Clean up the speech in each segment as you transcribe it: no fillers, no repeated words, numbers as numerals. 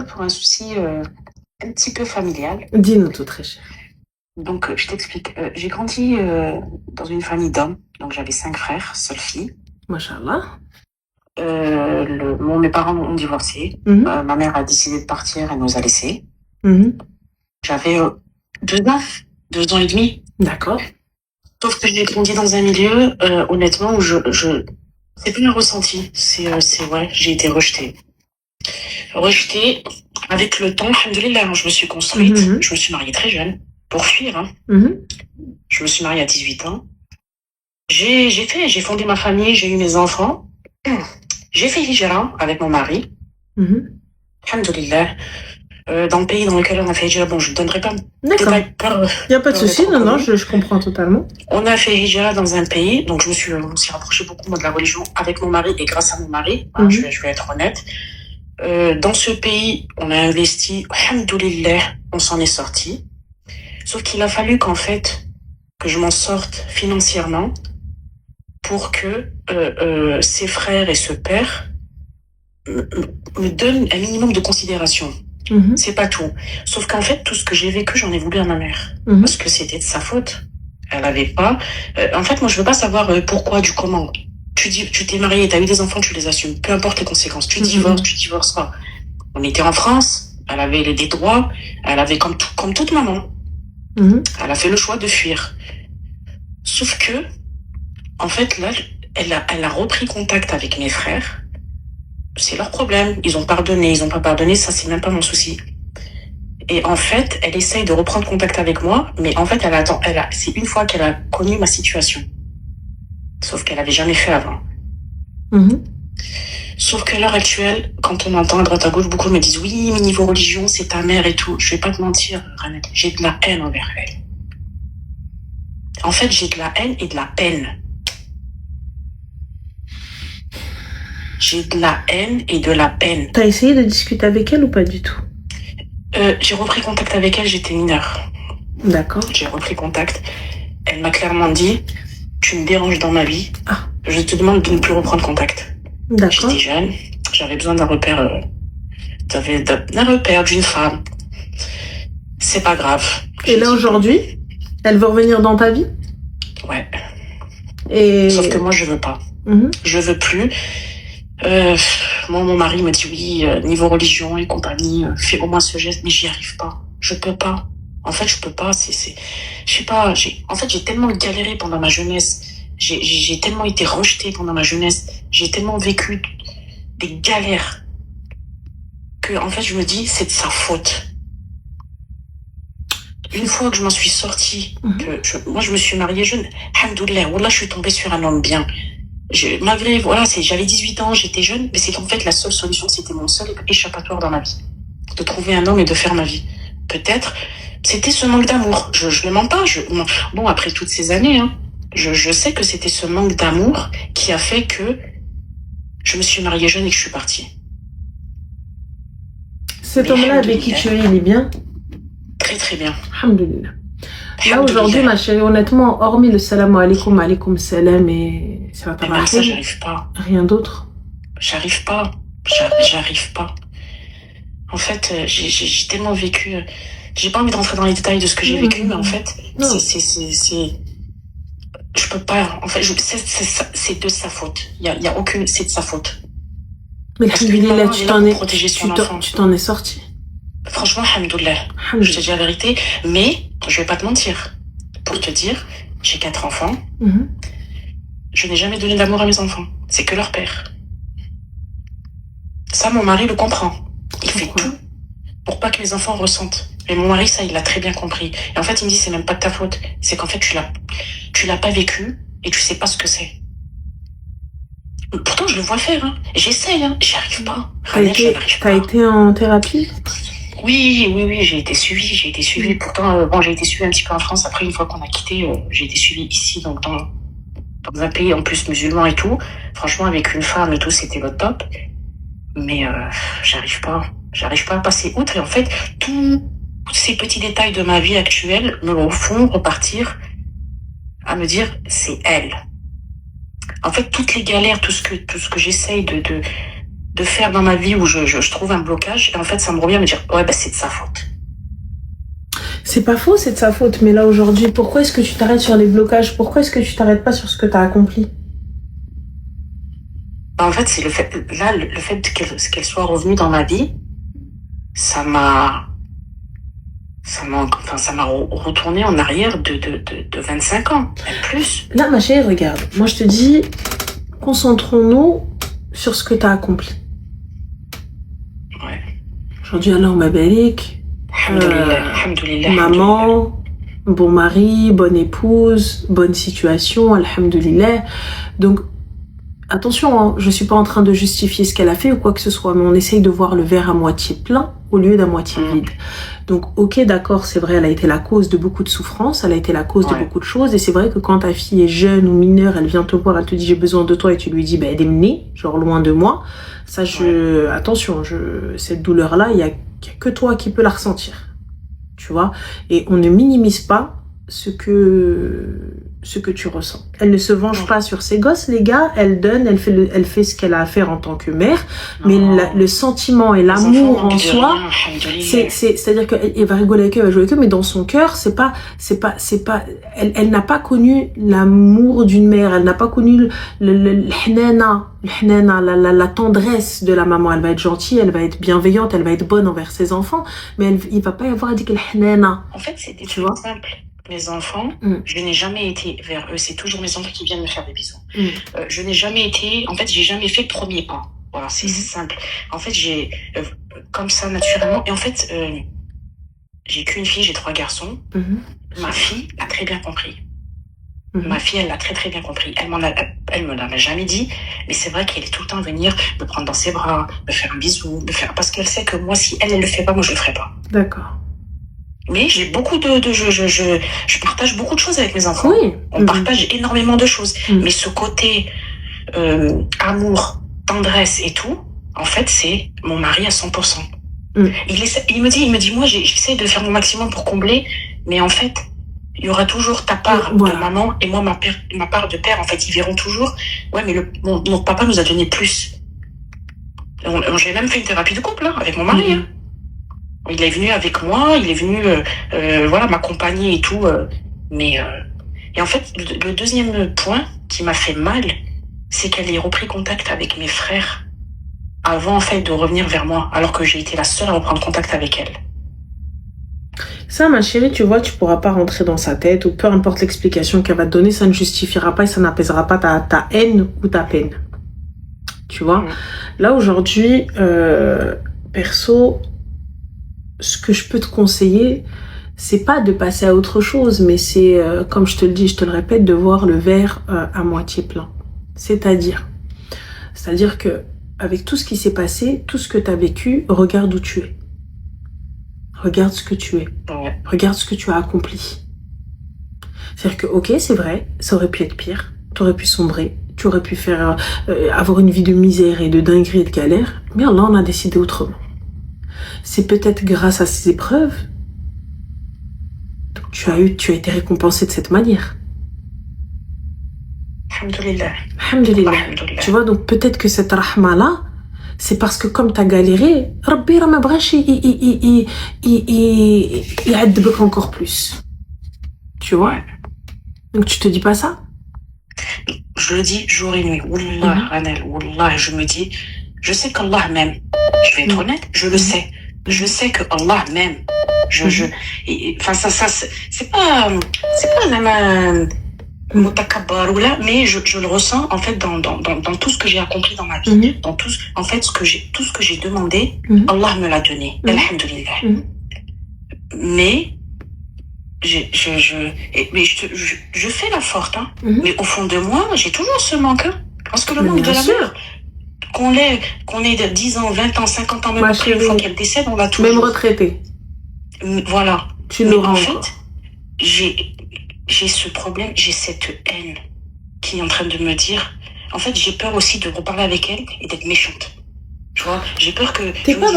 Pour un souci un petit peu familial. Dis-nous tout, très cher. Donc, je t'explique. J'ai grandi dans une famille d'hommes. Donc, j'avais 5 frères, seule fille. Machallah. Mes parents ont divorcé. Mhm. Ma mère a décidé de partir, elle nous a laissés. Mhm. J'avais 2 ans, 2 ans et demi. D'accord. Sauf que j'ai grandi dans un milieu, honnêtement, où c'est plus un ressenti. Ouais, j'ai été rejetée. Rejetée. Avec le temps, alhamdoulilah, je me suis construite. Mhm. Je me suis mariée très jeune, pour fuir, hein. Mhm. Je me suis mariée à 18 ans. J'ai fondé ma famille, j'ai eu mes enfants. J'ai fait hijra avec mon mari. Mhm. Alhamdoulilah. Dans le pays dans lequel on a fait hijra, bon, je ne donnerai pas de D'accord. détails Il n'y a pas de peur souci, d'être non, connu. je comprends totalement. On a fait hijra dans un pays, donc on s'est rapproché beaucoup moi, de la religion avec mon mari et grâce à mon mari, hein, je vais être honnête. Dans ce pays, on a investi, alhamdoulilah, on s'en est sorti. Sauf qu'il a fallu qu'en fait, que je m'en sorte financièrement pour que ses frères et ce père me donnent un minimum de considération. Mhm. C'est pas tout. Sauf qu'en fait, tout ce que j'ai vécu, j'en ai voulu à ma mère. Mhm. Parce que c'était de sa faute. Elle avait pas... en fait, moi, je veux pas savoir pourquoi, du comment. Tu t'es marié, t'as eu des enfants, tu les assumes. Peu importe les conséquences. Tu divorces pas. On était en France, elle avait des droits, elle avait comme toute maman. Mhm. Elle a fait le choix de fuir. Sauf que, en fait, là, elle a repris contact avec mes frères. C'est leur problème. Ils ont pardonné, ils ont pas pardonné, ça, c'est même pas mon souci. Et en fait, elle essaye de reprendre contact avec moi, mais en fait, c'est une fois qu'elle a connu ma situation. Sauf qu'elle avait jamais fait avant. Mhm. Sauf qu'à l'heure actuelle, quand on entend à droite à gauche, beaucoup me disent oui, mais niveau religion, c'est ta mère et tout. Je vais pas te mentir, Ranette, j'ai de la haine envers elle. En fait, j'ai de la haine et de la peine. J'ai de la haine et de la peine. T'as essayé de discuter avec elle ou pas du tout? J'ai repris contact avec elle, j'étais mineure. D'accord. J'ai repris contact. Elle m'a clairement dit, tu me déranges dans ma vie. Ah. Je te demande de ne plus reprendre contact. D'accord. J'étais jeune, j'avais besoin d'un repère, d'une femme. C'est pas grave. Et là, aujourd'hui, elle veut revenir dans ta vie? Ouais. Et... Sauf que moi, je veux pas. Je veux plus. Moi, mon mari me dit oui, niveau religion et compagnie, fais au moins ce geste, mais j'y arrive pas. Je peux pas. En fait, je peux pas. Je sais pas. En fait, j'ai tellement galéré pendant ma jeunesse. J'ai tellement été rejetée pendant ma jeunesse. J'ai tellement vécu des galères que, en fait, je me dis, c'est de sa faute. Une fois que je m'en suis sortie, moi, je me suis mariée jeune. Alhamdoulilah, wallah, je suis tombée sur un homme bien. Malgré, voilà, j'avais 18 ans, j'étais jeune, mais c'est qu'en fait, la seule solution, c'était mon seul échappatoire dans la vie. De trouver un homme et de faire ma vie. Peut-être, c'était ce manque d'amour. Je ne mens pas. Bon, après toutes ces années, hein, je sais que c'était ce manque d'amour qui a fait que je me suis mariée jeune et que je suis partie. Cet homme-là avec qui tu es, il est bien? Très très bien. Alhamdoulilah. Là aujourd'hui, ma chérie, honnêtement, hormis le salam alaikum, alaikum salam et ça, j'arrive pas. Rien d'autre. J'arrive pas. J'arrive pas. En fait, j'ai tellement vécu. J'ai pas envie de rentrer dans les détails de ce que j'ai vécu, mais en fait, je peux pas. En fait, c'est de sa faute. Il y a aucune. C'est de sa faute. Mais alhamdoulilah, tu t'en es sorti. Franchement, alhamdoulilah. Je te dis la vérité, mais je vais pas te mentir. Pour te dire, j'ai 4 enfants. Je n'ai jamais donné d'amour à mes enfants. C'est que leur père. Ça, mon mari le comprend. Il fait tout pour pas que mes enfants ressentent. Mais mon mari, ça, il l'a très bien compris. Et en fait, il me dit, c'est même pas de ta faute. C'est qu'en fait, tu l'as pas vécu et tu sais pas ce que c'est. Pourtant, je le vois faire, hein. J'essaye, hein. J'y arrive pas. T'as été en thérapie? Oui, j'ai été suivie. Pourtant, bon, j'ai été suivie un petit peu en France. Après, une fois qu'on a quitté, j'ai été suivie ici, donc dans un pays en plus musulman et tout. Franchement, avec une femme et tout, c'était le top. Mais j'arrive pas à passer outre. Et en fait, tous ces petits détails de ma vie actuelle me font repartir à me dire, c'est elle. En fait, toutes les galères, tout ce que j'essaye de faire dans ma vie où je trouve un blocage, et en fait, ça me revient à me dire, ouais, bah, c'est de sa faute. C'est pas faux, c'est de sa faute. Mais là, aujourd'hui, pourquoi est-ce que tu t'arrêtes sur les blocages? Pourquoi est-ce que tu t'arrêtes pas sur ce que tu as accompli? En fait, c'est le fait qu'elle soit revenue dans ma vie, ça m'a retourné en arrière de 25 ans, même plus. Là, ma chérie, regarde. Moi, je te dis, concentrons-nous sur ce que tu as accompli. Ouais. Aujourd'hui, Allah mabarik. Alhamdoulilah. Maman, bon mari, bonne épouse, bonne situation, alhamdoulilah. Donc, attention, hein, je suis pas en train de justifier ce qu'elle a fait ou quoi que ce soit, mais on essaye de voir le verre à moitié plein au lieu d'à moitié vide. Donc, ok, d'accord, c'est vrai, elle a été la cause de beaucoup de souffrances, elle a été la cause de beaucoup de choses, et c'est vrai que quand ta fille est jeune ou mineure, elle vient te voir, elle te dit j'ai besoin de toi, et tu lui dis bah aide-moi, genre loin de moi. Ça, attention, cette douleur-là, il y a que toi qui peux la ressentir, tu vois. Et on ne minimise pas ce que tu ressens. Elle ne se venge pas sur ses gosses, les gars. Elle donne, elle fait ce qu'elle a à faire en tant que mère. Mais le sentiment et l'amour en soi, c'est-à-dire qu'elle va rigoler avec eux, elle va jouer avec eux, mais dans son cœur, elle n'a pas connu l'amour d'une mère. Elle n'a pas connu la tendresse de la maman. Elle va être gentille, elle va être bienveillante, elle va être bonne envers ses enfants, mais il va pas y avoir dit que en fait, c'est des trucs simples. Mes enfants, je n'ai jamais été vers eux. C'est toujours mes enfants qui viennent me faire des bisous. Je n'ai jamais été... En fait, j'ai jamais fait le premier pas. Voilà, c'est simple. En fait, j'ai... comme ça, naturellement... Et en fait, j'ai qu'une fille, j'ai 3 garçons. Ma fille a très bien compris. Ma fille, elle l'a très très bien compris. Elle me l'a jamais dit, mais c'est vrai qu'elle est tout le temps à venir me prendre dans ses bras, me faire un bisou, parce qu'elle sait que moi, si elle le fait pas, moi, je le ferai pas. D'accord. Mais j'ai beaucoup je partage beaucoup de choses avec mes enfants. Oui. On partage énormément de choses. Mais ce côté amour, tendresse et tout, en fait, c'est mon mari à 100%. Il me dit, moi, j'essaie de faire mon maximum pour combler, mais en fait, il y aura toujours ta part de maman et moi, ma part de père. En fait, ils verront toujours, ouais, mais notre papa nous a donné plus. J'ai même fait une thérapie de couple, hein, avec mon mari, hein. Il est venu avec moi, il est venu m'accompagner et tout. Et en fait, le deuxième point qui m'a fait mal, c'est qu'elle ait repris contact avec mes frères avant en fait de revenir vers moi, alors que j'ai été la seule à reprendre contact avec elle. Ça, ma chérie, tu vois, tu pourras pas rentrer dans sa tête, ou peu importe l'explication qu'elle va te donner, ça ne justifiera pas et ça n'apaisera pas ta haine ou ta peine. Tu vois. Là, aujourd'hui, perso, ce que je peux te conseiller, c'est pas de passer à autre chose, mais c'est, comme je te le dis, je te le répète, de voir le verre à moitié plein. C'est-à-dire que avec tout ce qui s'est passé, tout ce que tu as vécu, regarde où tu es. Regarde ce que tu es. Regarde ce que tu as accompli. C'est-à-dire que, ok, c'est vrai, ça aurait pu être pire. Tu aurais pu sombrer. Tu aurais pu faire avoir une vie de misère et de dinguerie et de galère. Mais Allah en a décidé autrement. C'est peut-être grâce à ces épreuves que tu as été récompensé de cette manière. Alhamdoulilah. Alhamdoulilah. Tu vois, donc peut-être que cette rahma-là, c'est parce que comme tu as galéré, Rabbi ma brache, il aide encore plus. Tu vois? Donc tu te dis pas ça? Je le dis jour et nuit. Wallah, Ranel, Wallah, je me dis, je sais qu'Allah m'aime. Je vais être honnête, je le sais. Je sais que Allah m'aime. Enfin, ça, c'est pas la même mutakabbar ou là, mais je le ressens, en fait, dans tout ce que j'ai accompli dans ma vie. Dans tout, en fait, tout ce que j'ai demandé, Allah me l'a donné. Alhamdulillah. Mais, je fais la forte, hein. Mais au fond de moi, j'ai toujours ce manque, hein. Parce que le manque de l'amour, qu'on ait de 10 ans, 20 ans, 50 ans, même après une fois qu'elle décède, on va toujours. Même retraité. Voilà. Tu l'auras en encore. fait, j'ai ce problème, j'ai cette haine qui est en train de me dire... En fait, j'ai peur aussi de reparler avec elle et d'être méchante. Tu vois, j'ai peur que... T'es pas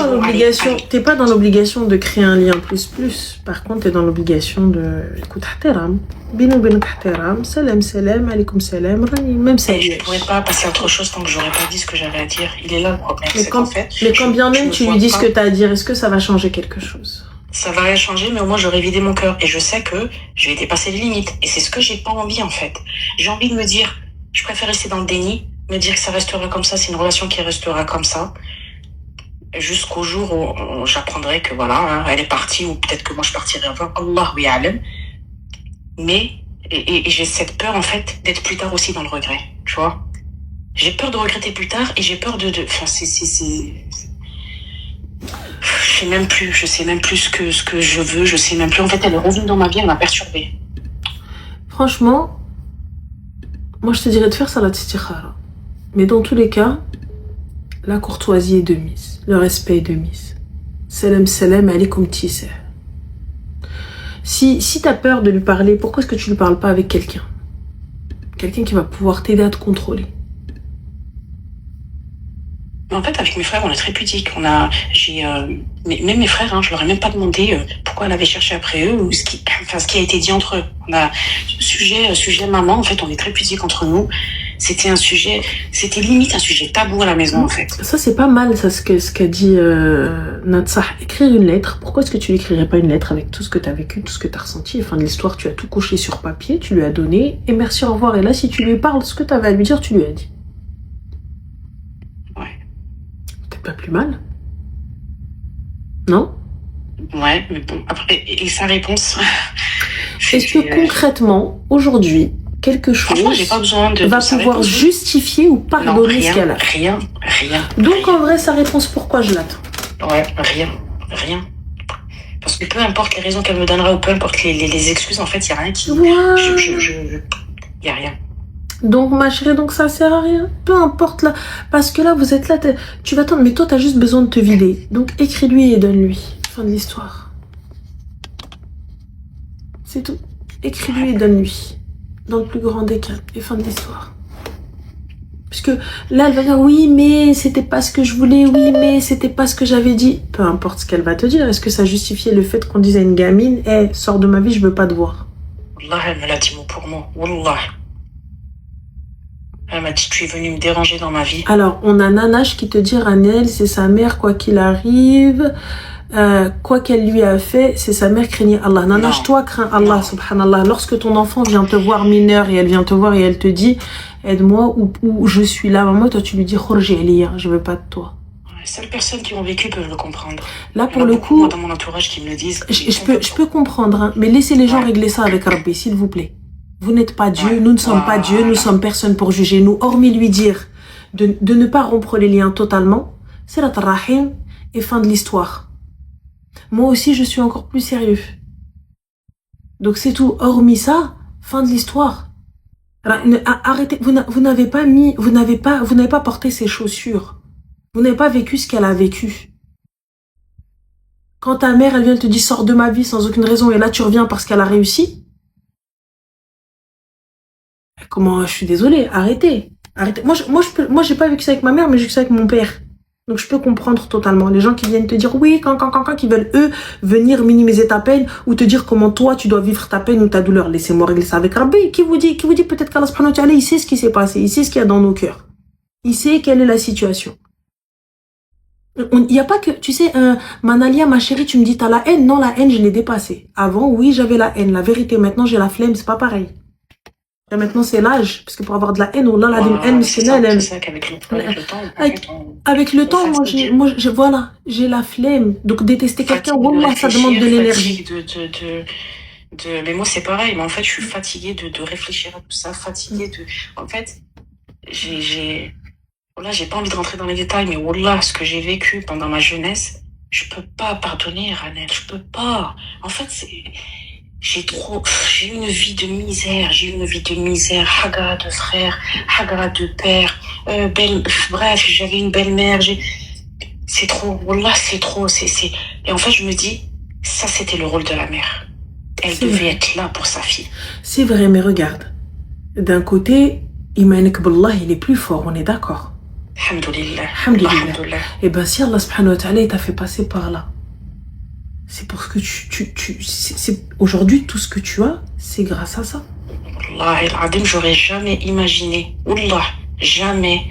dans l'obligation de créer un lien plus. Par contre, t'es dans l'obligation de... Écoute, ihtiram. Bino bino ihtiram. Salam, alaikum salam. Même ça. Je pourrais pas passer à autre chose tant que j'aurais pas dit ce que j'avais à dire. Il est là le problème. Mais quand bien même tu lui dis ce que t'as à dire, est-ce que ça va changer quelque chose? Ça va rien changer, mais au moins j'aurais vidé mon cœur. Et je sais que je vais dépasser les limites. Et c'est ce que j'ai pas envie, en fait. J'ai envie de me dire, je préfère rester dans le déni, me dire que ça restera comme ça, c'est une relation qui restera comme ça. Jusqu'au jour où j'apprendrai que voilà, elle est partie, ou peut-être que moi je partirai avant. Allahu ya'lam. Mais, et j'ai cette peur, en fait, d'être plus tard aussi dans le regret. Tu vois? J'ai peur de regretter plus tard, et j'ai peur enfin, je sais même plus ce que je veux, je sais même plus. En fait, elle est revenue dans ma vie, elle m'a perturbée. Franchement, moi je te dirais de faire salat istikhara. Mais dans tous les cas, la courtoisie est de mise, le respect est de mise. Salam, alaikum tissa. Si t'as peur de lui parler, pourquoi est-ce que tu lui parles pas avec quelqu'un? Quelqu'un qui va pouvoir t'aider à te contrôler. En fait, avec mes frères, on est très pudiques. Même mes frères, hein, je leur ai même pas demandé pourquoi elle avait cherché après eux ou ce qui a été dit entre eux. On a sujet maman. En fait, on est très pudiques entre nous. C'était limite un sujet tabou à la maison, en fait. Ça, c'est pas mal, ça, ce qu'a dit Natsah. Écrire une lettre. Pourquoi est-ce que tu n'écrirais pas une lettre avec tout ce que tu as vécu, tout ce que tu as ressenti? Fin de l'histoire, tu as tout coché sur papier, tu lui as donné, et merci, au revoir. Et là, si tu lui parles, ce que tu avais à lui dire, tu lui as dit. Ouais. Peut-être pas plus mal. Non? Ouais, mais bon, après, et sa réponse... Est-ce que concrètement, aujourd'hui, quelque chose j'ai pas besoin va pouvoir justifier ou pardonner ce qu'elle a? Rien. Donc en vrai, sa réponse, pourquoi je l'attends? Ouais, rien. Parce que peu importe les raisons qu'elle me donnera ou peu importe les excuses, en fait, il n'y a rien qui... Ouais. Il n'y a rien. Donc ma chérie, donc ça sert à rien. Peu importe là. Parce que là, vous êtes là, tu vas attendre, mais toi, t'as juste besoin de te vider. Donc écris-lui et donne-lui. Fin de l'histoire. C'est tout. Écris-lui et donne-lui. Dans le plus grand des cas. Et fin de l'histoire. Puisque là, elle va dire oui, mais c'était pas ce que je voulais, oui, mais c'était pas ce que j'avais dit. Peu importe ce qu'elle va te dire. Est-ce que ça justifiait le fait qu'on dise à une gamine, sors de ma vie, je veux pas te voir? Wallah, elle me l'a dit mot pour mot. Wallah. Elle m'a dit, tu es venu me déranger dans ma vie. Alors, on a Nanache qui te dit, Ranel, c'est sa mère, quoi qu'il arrive. Quoi qu'elle lui a fait, c'est sa mère craignait Allah. Nanache, toi, crains Allah, subhanallah. Lorsque ton enfant vient te voir mineur et elle vient te voir et elle te dit, aide-moi ou je suis là, maman, toi tu lui dis, Khorji Eliya, je veux pas de toi. Les seules personnes qui ont vécu peuvent le comprendre. Là, pour le coup, dans mon entourage qui me le disent. Je peux comprendre, hein, mais laissez les gens régler ça avec Rabbi, s'il vous plaît. Vous n'êtes pas Dieu, nous ne sommes pas Dieu, nous sommes personne pour juger. Nous, hormis lui dire de ne pas rompre les liens totalement, c'est la rahim et fin de l'histoire. Moi aussi, je suis encore plus sérieux. Donc c'est tout. Hormis ça, fin de l'histoire. Arrêtez. Vous n'avez pas porté ses chaussures. Vous n'avez pas vécu ce qu'elle a vécu. Quand ta mère, elle vient te dire sors de ma vie sans aucune raison et là tu reviens parce qu'elle a réussi. Comment, je suis désolée, arrêtez. Moi, j'ai pas vécu ça avec ma mère, mais j'ai vécu ça avec mon père. Donc, je peux comprendre totalement. Les gens qui viennent te dire, oui, qui veulent, eux, venir minimiser ta peine, ou te dire comment toi, tu dois vivre ta peine ou ta douleur. Laissez-moi régler ça avec Rabbi. Qui vous dit peut-être qu'Allah subhanahu wa ta'ala, il sait ce qui s'est passé, il sait ce qu'il y a dans nos cœurs. Il sait quelle est la situation. Il n'y a pas que, tu sais, Manalia, ma chérie, tu me dis, t'as la haine. Non, la haine, je l'ai dépassée. Avant, oui, j'avais la haine. La vérité, maintenant, j'ai la flemme, c'est pas pareil. Et maintenant, c'est l'âge, parce que pour avoir de la haine, la haine, c'est là, c'est ça qu'avec le temps, avec le temps, moi, j'ai la flemme. Donc, détester quelqu'un, wallah, ça demande de l'énergie. Mais moi, c'est pareil, mais en fait, je suis fatiguée de réfléchir à tout ça, fatiguée en fait, j'ai pas envie de rentrer dans les détails, mais wallah, ce que j'ai vécu pendant ma jeunesse, je peux pas pardonner, Ranel, je peux pas. En fait, j'ai eu une vie de misère, haga de frère, haga de père, bref, j'avais une belle-mère, c'est trop, wallah, c'est trop, et en fait, je me dis, ça, c'était le rôle de la mère. Elle devait être là pour sa fille. C'est vrai, mais regarde, d'un côté, Imanek Billah, il est plus fort, on est d'accord. Alhamdoulilah. Alhamdoulilah. Alhamdoulilah. Et ben si Allah subhanahu wa ta'ala t'a fait passer par là, c'est parce que aujourd'hui tout ce que tu as, c'est grâce à ça. Wallah, al-Adim, j'aurais jamais imaginé, Wallah, jamais,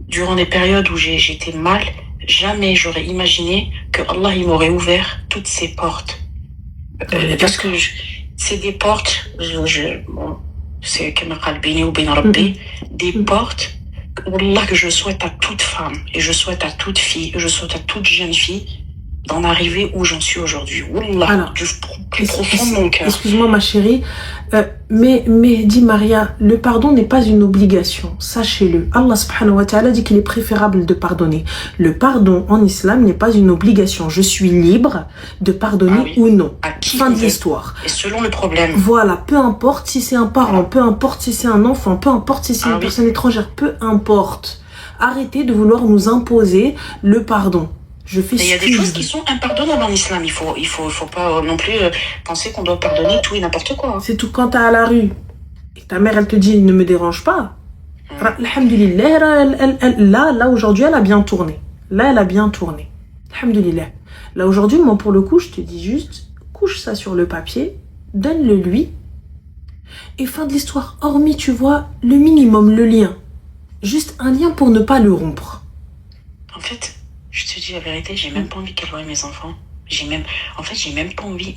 durant des périodes où j'étais mal, jamais j'aurais imaginé que Allah il m'aurait ouvert toutes ces portes. Parce que c'est des portes, bon, c'est comme Qalbini ou Ben Rabbi, des portes, Wallah, que je souhaite à toute femme, et je souhaite à toute fille, et je souhaite à toute jeune fille d'en arriver où j'en suis aujourd'hui. Wallah, Alors, du plus profond de mon cœur. Excuse-moi ma chérie, mais dit Maria, le pardon n'est pas une obligation, sachez-le. Allah subhanahu wa ta'ala dit qu'il est préférable de pardonner. Le pardon en islam n'est pas une obligation. Je suis libre de pardonner ou non. Fin de l'histoire. Et selon le problème. Voilà, peu importe si c'est un parent, peu importe si c'est un enfant, peu importe si c'est une personne étrangère, peu importe. Arrêtez de vouloir nous imposer le pardon. Il y a des choses qui sont impardonnables en islam. Il faut pas non plus penser qu'on doit pardonner tout et n'importe quoi. C'est tout. Quand t'es à la rue et ta mère elle te dit ne me dérange pas. Alhamdulillah, là aujourd'hui elle a bien tourné. Alhamdulillah. Là aujourd'hui moi pour le coup je te dis juste couche ça sur le papier, donne-le lui et fin de l'histoire. Hormis tu vois le minimum, le lien, juste un lien pour ne pas le rompre. En fait. Je te dis la vérité, j'ai même pas envie qu'elle voie mes enfants. J'ai même pas envie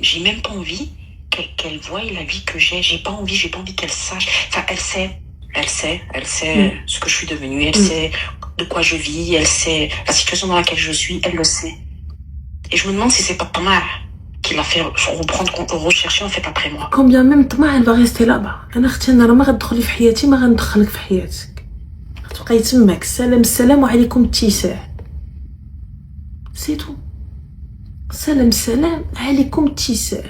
qu'elle voie la vie que j'ai. J'ai pas envie qu'elle sache. Enfin, elle sait ce que je suis devenue. Elle sait de quoi je vis. Elle sait la situation dans laquelle je suis. Elle le sait. Et je me demande si c'est pas Tamar qui l'a fait rechercher en fait après moi. Quand bien même Tamar, elle va rester là-bas. أنا أختي أنا ما غندخلي في حياتي ما غندخلك في حياتك. تبقى يتمك سلام وعليكم اتساع. C'est tout. سلام عليكم اتساع.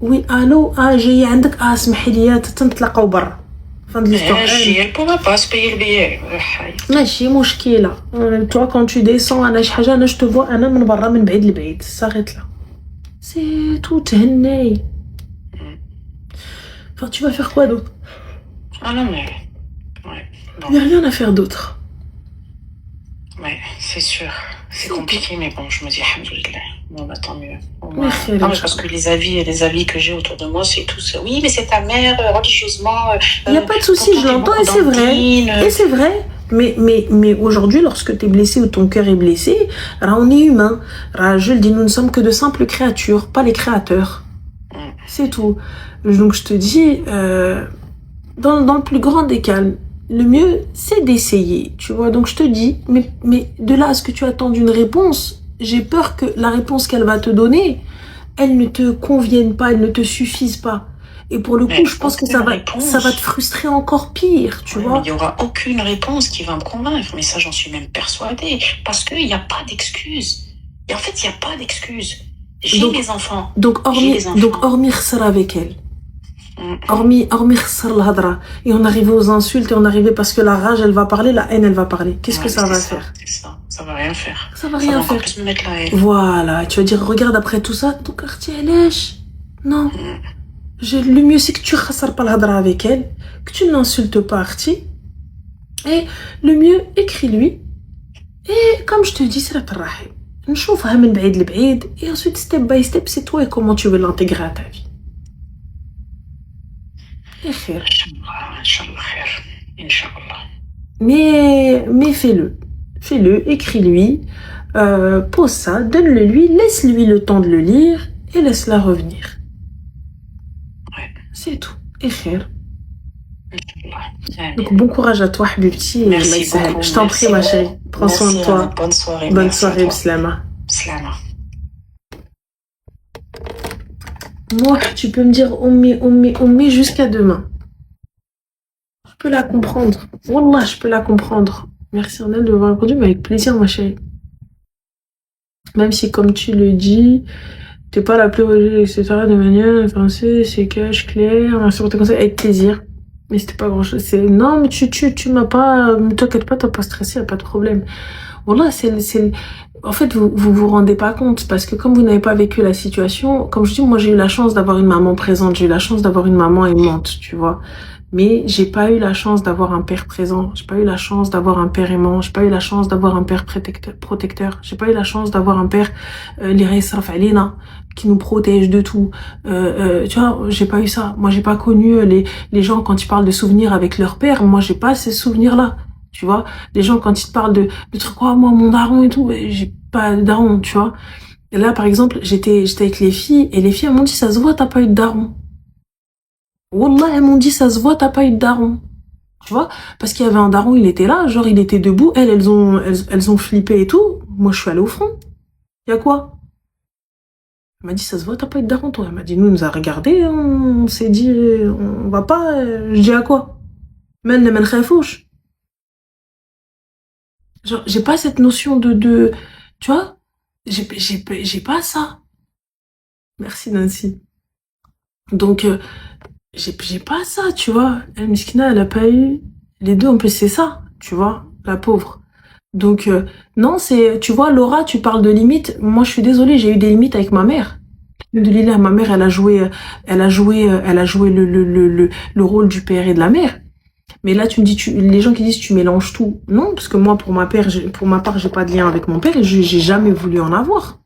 وي الو جاي عندك اسمحي لي تنتلاقاو برا. Fin de l'histoire. Elle pourra pas se payer le billet. ماشي مشكلة. Toi quand tu descends أنا شي حاجة أنا je te vois أنا من برا من بعيد لبعيد. s'arrête là. C'est tout تهني. Enfin tu vas faire quoi d'autre? Ah non mais ouais. Il y a rien à faire d'autre. Ouais, c'est sûr. C'est compliqué, mais bon, je me dis, alhamdoulilah. Bon, bah, tant mieux. Non, mais parce que les avis que j'ai autour de moi, c'est tout ça. Oui, mais c'est ta mère, religieusement. Il n'y a pas de souci, je l'entends, et c'est vrai. Et c'est vrai. Mais aujourd'hui, lorsque tu es blessé ou ton cœur est blessé, on est humain. Je le dis, nous ne sommes que de simples créatures, pas les créateurs. C'est tout. Donc, je te dis, dans le plus grand des calmes, le mieux, c'est d'essayer, tu vois. Donc, je te dis, mais de là à ce que tu attends d'une réponse, j'ai peur que la réponse qu'elle va te donner, elle ne te convienne pas, elle ne te suffise pas. Et pour le coup, je pense que ça va te frustrer encore pire, tu vois. Il n'y aura aucune réponse qui va me convaincre. Mais ça, j'en suis même persuadée. Parce qu'il n'y a pas d'excuse. Et en fait, il n'y a pas d'excuse. J'ai mes enfants. Donc, hormis ça avec elle. Hormis khsar l'hadra. Et on arrivait aux insultes et on arrivait parce que la rage elle va parler, la haine elle va parler. Qu'est-ce que ça va faire? Ça va rien faire. Ça va rien faire. Plus me mettre la haine. Voilà, tu vas dire regarde après tout ça, ton quartier lèche. Non. Le mieux c'est que tu khsar pas l'hadra avec elle, que tu ne l'insultes pas Arti. Et le mieux écris-lui. Et comme je te dis, c'est la tarahim. نشوفها من بعيد لبعيد et ensuite step by step c'est toi et comment tu veux l'intégrer à ta vie. خير. إن شاء الله خير. إن شاء الله. Mais fais-le, écris-lui, pose ça, donne-le lui, laisse-lui le temps de le lire et laisse-la revenir. Ouais. C'est tout. Et خير. Donc bon courage à toi, Habibti. Merci beaucoup. Je t'en prie, ma chérie. Prends soin de toi. Bonne soirée. Bonne soirée, Bislama. Bislama. Moi, tu peux me dire Ommi jusqu'à demain. Je peux la comprendre. Wallah, je peux la comprendre. Merci Arnel de m'avoir répondu, mais avec plaisir, ma chérie. Même si, comme tu le dis, t'es pas la plus religieuse, etc. de manière français, c'est cash, clair, merci pour tes conseils, avec plaisir. Mais c'était pas grand chose. Non, mais tu m'as pas, ne t'inquiète pas, t'as pas stressé, y a pas de problème. Wallah, en fait, vous rendez pas compte, parce que comme vous n'avez pas vécu la situation, comme je dis, moi j'ai eu la chance d'avoir une maman présente, j'ai eu la chance d'avoir une maman aimante, tu vois. Mais j'ai pas eu la chance d'avoir un père présent. J'ai pas eu la chance d'avoir un père aimant. J'ai pas eu la chance d'avoir un père protecteur. J'ai pas eu la chance d'avoir un père li yassraf alina, qui nous protège de tout. Tu vois, j'ai pas eu ça. Moi, j'ai pas connu les gens quand ils parlent de souvenirs avec leur père. Moi, j'ai pas ces souvenirs-là. Tu vois, les gens quand ils te parlent de trucs, oh, moi, mon daron et tout, j'ai pas de daron, tu vois. Et là, par exemple, j'étais avec les filles, et les filles, elles m'ont dit, ça se voit, t'as pas eu de daron. Wallah, elles m'ont dit, ça se voit, t'as pas eu de daron. Tu vois? Parce qu'il y avait un daron, il était là, genre, il était debout, elles ont flippé et tout. Moi, je suis allée au front. Y a quoi? Elle m'a dit, ça se voit, t'as pas eu de daron, toi. Elle m'a dit, nous, on nous a regardé, on s'est dit, on va pas, je dis à quoi? Men khafouche. Genre, j'ai pas cette notion tu vois? J'ai pas ça. Merci, Nancy. Donc, j'ai pas ça, tu vois. Elle, Miskina, elle a pas eu les deux. En plus, c'est ça, tu vois, la pauvre. Donc, non, tu vois, Laura, tu parles de limites. Moi, je suis désolée, j'ai eu des limites avec ma mère. De Lila, ma mère, elle a joué le rôle du père et de la mère. Mais là, tu me dis, les gens qui disent, tu mélanges tout. Non, parce que moi, pour ma part, j'ai pas de lien avec mon père et j'ai jamais voulu en avoir.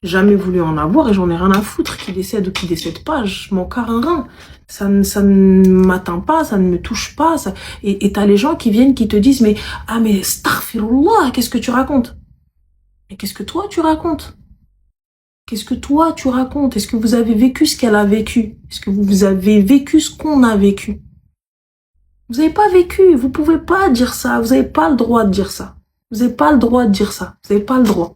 Jamais voulu en avoir et j'en ai rien à foutre qu'il décède ou qu'il décède pas, je m'en carre un rein. Ça ne m'atteint pas, ça ne me touche pas. Et t'as les gens qui viennent qui te disent mais astaghfirullah, qu'est-ce que tu racontes? Mais qu'est-ce que toi tu racontes? Qu'est-ce que toi tu racontes? Est-ce que vous avez vécu ce qu'elle a vécu? Est-ce que vous avez vécu ce qu'on a vécu? Vous n'avez pas vécu, vous pouvez pas dire ça, vous n'avez pas le droit de dire ça. Vous n'avez pas le droit de dire ça, vous n'avez pas le droit.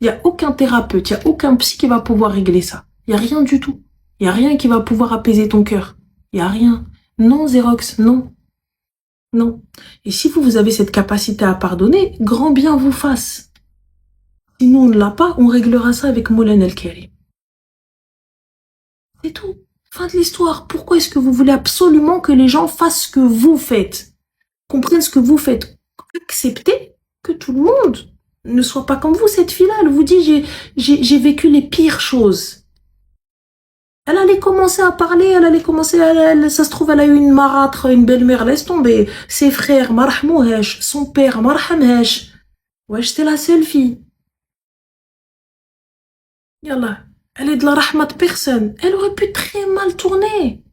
Il y a aucun thérapeute, il y a aucun psy qui va pouvoir régler ça. Il y a rien du tout. Il y a rien qui va pouvoir apaiser ton cœur. Il y a rien. Non, Xerox, non. Non. Et si vous avez cette capacité à pardonner, grand bien vous fasse. Si nous on ne l'a pas, on réglera ça avec Moulin El-Karim. C'est tout. Fin de l'histoire. Pourquoi est-ce que vous voulez absolument que les gens fassent ce que vous faites? Comprennent ce que vous faites? Acceptez que tout le monde ne soit pas comme vous. Cette fille-là, elle vous dit, j'ai vécu les pires choses. Elle allait commencer à parler, ça se trouve, elle a eu une marâtre, une belle-mère, laisse tomber. Ses frères, marhamouhesh, son père, marhamhesh. Ouais, j'étais la seule fille. Yallah. Elle est de la rahma de personne. Elle aurait pu très mal tourner.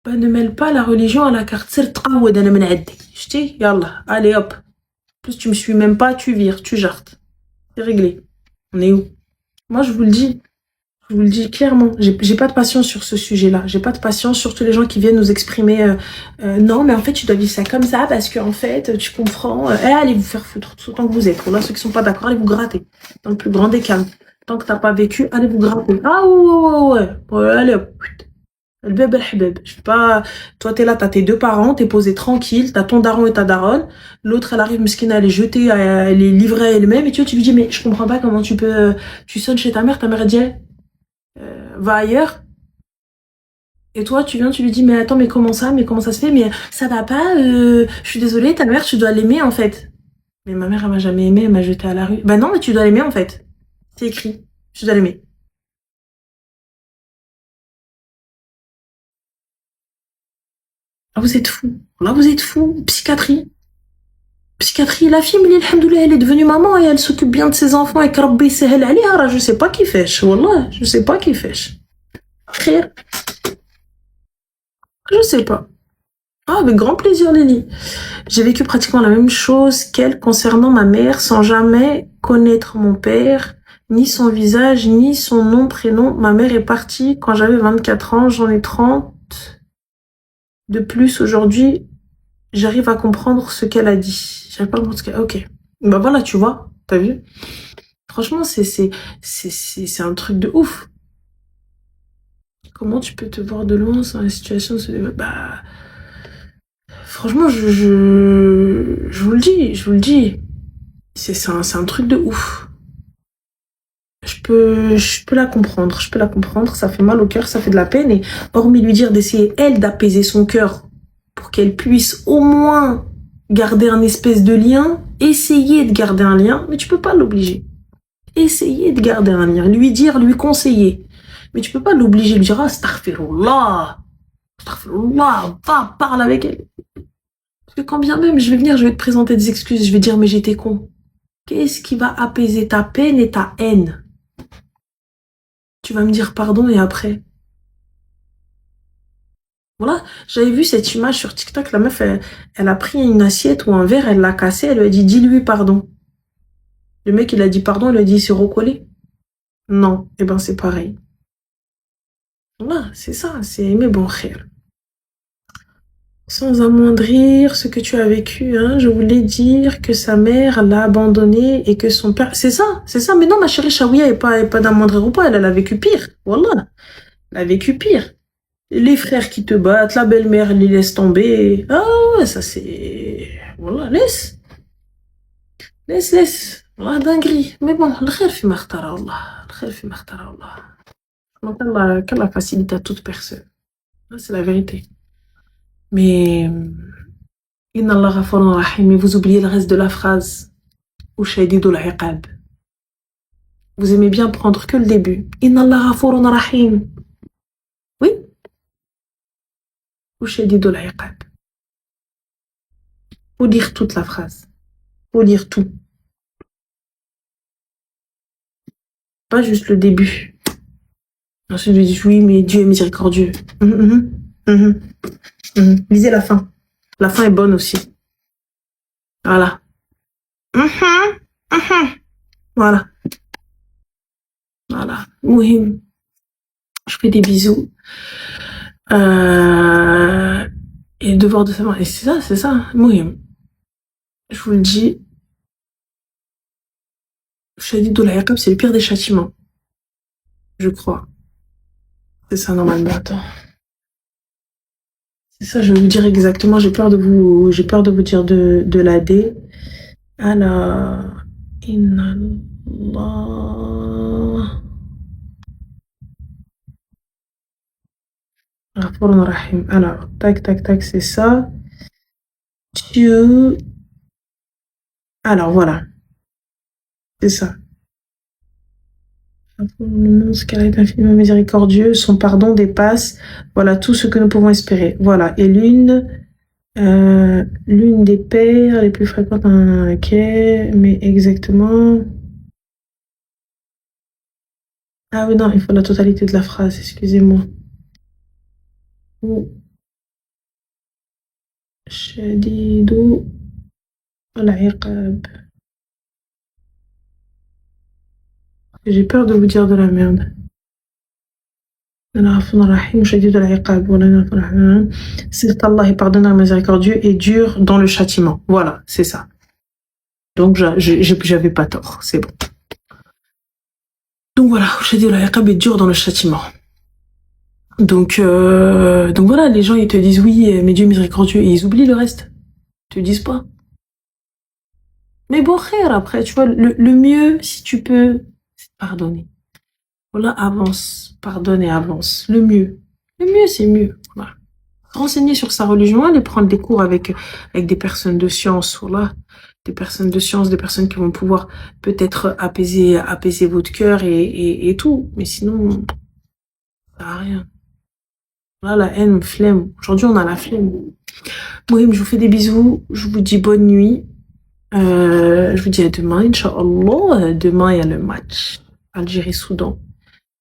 Ben, ne mêle pas la religion à la carte. Yallah, allez hop. Plus tu me suis même pas, tu vires, tu jartes. C'est réglé. On est où? Moi, je vous le dis clairement, j'ai pas de patience sur ce sujet-là. J'ai pas de patience, surtout les gens qui viennent nous exprimer non, mais en fait, tu dois vivre ça comme ça parce que en fait, tu comprends. Allez vous faire foutre, autant que vous êtes. Là, ceux qui sont pas d'accord, allez vous gratter. Dans le plus grand des calmes. Tant que t'as pas vécu, allez vous gratter. Ah ouais. Allez hop. Le bébé, le bébé. Je sais pas. Toi, t'es là, t'as tes deux parents, t'es posé tranquille, t'as ton daron et ta daronne. L'autre, elle arrive, Meskina, elle est jetée, elle est livrée à elle-même. Et tu lui dis, mais je comprends pas comment tu peux. Tu sonnes chez ta mère elle dit, va ailleurs. Et toi, tu viens, tu lui dis, mais attends, mais comment ça se fait? Mais ça va pas, je suis désolée, ta mère, tu dois l'aimer, en fait. Mais ma mère, elle m'a jamais aimé, elle m'a jetée à la rue. Bah non, mais tu dois l'aimer, en fait. C'est écrit. Tu dois l'aimer. Ah, vous êtes fous. Là, vous êtes fous. Psychiatrie. La fille, mais alhamdoulilah, elle est devenue maman et elle s'occupe bien de ses enfants et Rabbi sahel aliha. Je sais pas qui fait. Wallah, je sais pas qui fait. Khir. Je sais pas. Ah, avec grand plaisir, Lily. J'ai vécu pratiquement la même chose qu'elle concernant ma mère sans jamais connaître mon père, ni son visage, ni son nom, prénom. Ma mère est partie quand j'avais 24 ans, j'en ai 30. De plus, aujourd'hui, j'arrive à comprendre ce qu'elle a dit. J'arrive pas à comprendre ce qu'elle a... Ok. Bah voilà, tu vois. T'as vu? Franchement, c'est un truc de ouf. Comment tu peux te voir de loin sans la situation se développe? Bah... Franchement, je vous le dis. C'est un truc de ouf. Je peux la comprendre, ça fait mal au cœur, ça fait de la peine, et hormis lui dire d'essayer, elle, d'apaiser son cœur, pour qu'elle puisse au moins garder un espèce de lien, essayer de garder un lien, mais tu peux pas l'obliger. Essayer de garder un lien, lui dire, lui conseiller. Mais tu peux pas l'obliger, lui dire, astaghfirullah. Astaghfirullah, va, parle avec elle. Parce que quand bien même je vais venir, je vais te présenter des excuses, je vais dire mais j'étais con. Qu'est-ce qui va apaiser ta peine et ta haine? Tu vas me dire pardon et après. Voilà, j'avais vu cette image sur TikTok, la meuf, elle a pris une assiette ou un verre, elle l'a cassé, elle lui a dit dis-lui pardon. Le mec, il a dit pardon, il lui a dit il s'est recollé. Non, eh ben c'est pareil. Voilà, c'est ça, c'est aimer bon khir. Sans amoindrir ce que tu as vécu, hein, je voulais dire que sa mère l'a abandonné et que son père... C'est ça. Mais non, ma chérie Chaouia est pas d'amoindrir ou pas, elle a vécu pire. Voilà, elle a vécu pire. Les frères qui te battent, la belle-mère les laisse tomber. Ah ouais, ça c'est... Voilà, laisse. Voilà, dinguerie. Mais bon, le khair fi makhtara Allah. Le khair fi makhtara Allah. Qu'Allah facilite à toute personne. C'est la vérité. Mais... Inna Allah ghafurun rahim. Mais vous oubliez le reste de la phrase. Ou shadidul iqab. Vous aimez bien prendre que le début. Inna Allah ghafurun rahim. Oui? Ou shadidul iqab. Faut lire toute la phrase. Faut lire tout. Pas juste le début. Ensuite, je dis oui, mais Dieu est miséricordieux. Lisez la fin. La fin est bonne aussi. Voilà. Voilà. Voilà. Mouhim. Je fais des bisous. Et devoir de savoir. Et c'est ça. Mouhim. Je vous le dis. Shadidul Iqab, c'est le pire des châtiments. Je crois. C'est ça, normalement. Attends. C'est ça, je vais vous dire exactement. J'ai peur de vous dire de l'AD. Alors, Inna Allah. Ghafurun Rahim. Alors, tac, c'est ça. Dieu. Alors, voilà. C'est ça. Ce qu'elle est infiniment miséricordieux, son pardon dépasse, voilà, tout ce que nous pouvons espérer. Voilà. Et l'une des paires les plus fréquentes, ok, mais exactement. Ah oui, non, il faut la totalité de la phrase, excusez-moi. Shadidu al-iqab. J'ai peur de vous dire de la merde. C'est Allah est pardonneur miséricordieux et dur dans le châtiment. Voilà, c'est ça. Donc j'avais pas tort, c'est bon. Donc voilà, Shadidul Iqab est dur dans le châtiment. Donc voilà, les gens ils te disent oui, mais Dieu est miséricordieux et ils oublient le reste. Ils te disent pas. Mais bon, frère, après, tu vois, le mieux, si tu peux, c'est de pardonner. Voilà, avance, pardonne et avance. Le mieux, c'est mieux. Voilà. Renseigner sur sa religion, aller prendre des cours avec des personnes de science, voilà. Des personnes de science, des personnes qui vont pouvoir peut-être apaiser votre cœur et tout. Mais sinon, ça sert à rien. Là, la haine, flemme. Aujourd'hui, on a la flemme. Moi, je vous fais des bisous. Je vous dis bonne nuit. Je vous dis à demain, Inch'Allah. Demain, il y a le match Algérie-Soudan.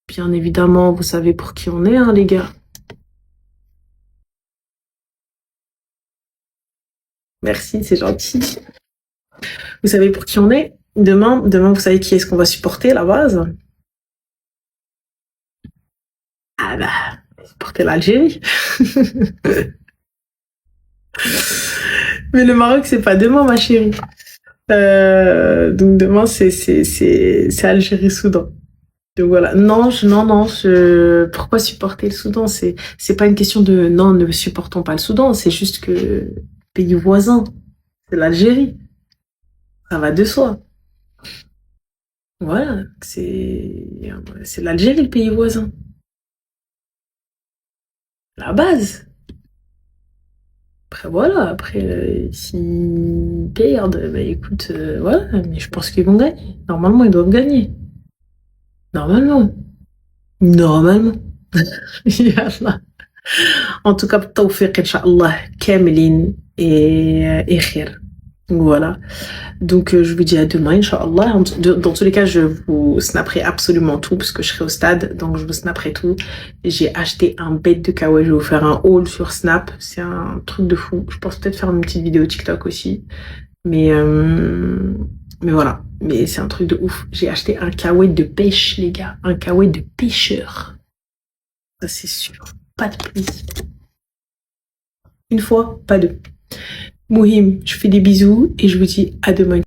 Bien évidemment, vous savez pour qui on est, hein, les gars. Merci, c'est gentil. Vous savez pour qui on est. Demain, vous savez qui est-ce qu'on va supporter, la base. Ah bah, supporter l'Algérie. Mais le Maroc, c'est pas demain, ma chérie. Donc demain, c'est Algérie-Soudan. Donc voilà. Non, pourquoi supporter le Soudan? C'est pas une question de non, ne supportons pas le Soudan. C'est juste que pays voisin, c'est l'Algérie. Ça va de soi. Voilà. C'est l'Algérie, le pays voisin. La base. Après, voilà. Après, s'ils perdent, bah écoute, voilà. Mais je pense qu'ils vont gagner. Normalement, ils doivent gagner. Normalement. Yallah. En tout cas, tawfiq, Inch'Allah, kamilin et khair. Voilà. Donc, je vous dis à demain, Inch'Allah. Dans tous les cas, je vous snapperai absolument tout parce que je serai au stade. Donc, je vous snapperai tout. J'ai acheté un bête de kawaii. Je vais vous faire un haul sur Snap. C'est un truc de fou. Je pense peut-être faire une petite vidéo TikTok aussi. Mais voilà. Mais c'est un truc de ouf. J'ai acheté un kawaii de pêche, les gars. Un kawaii de pêcheur. Ça, c'est sûr. Pas de plus. Une fois, pas deux. Mohim, je fais des bisous et je vous dis à demain.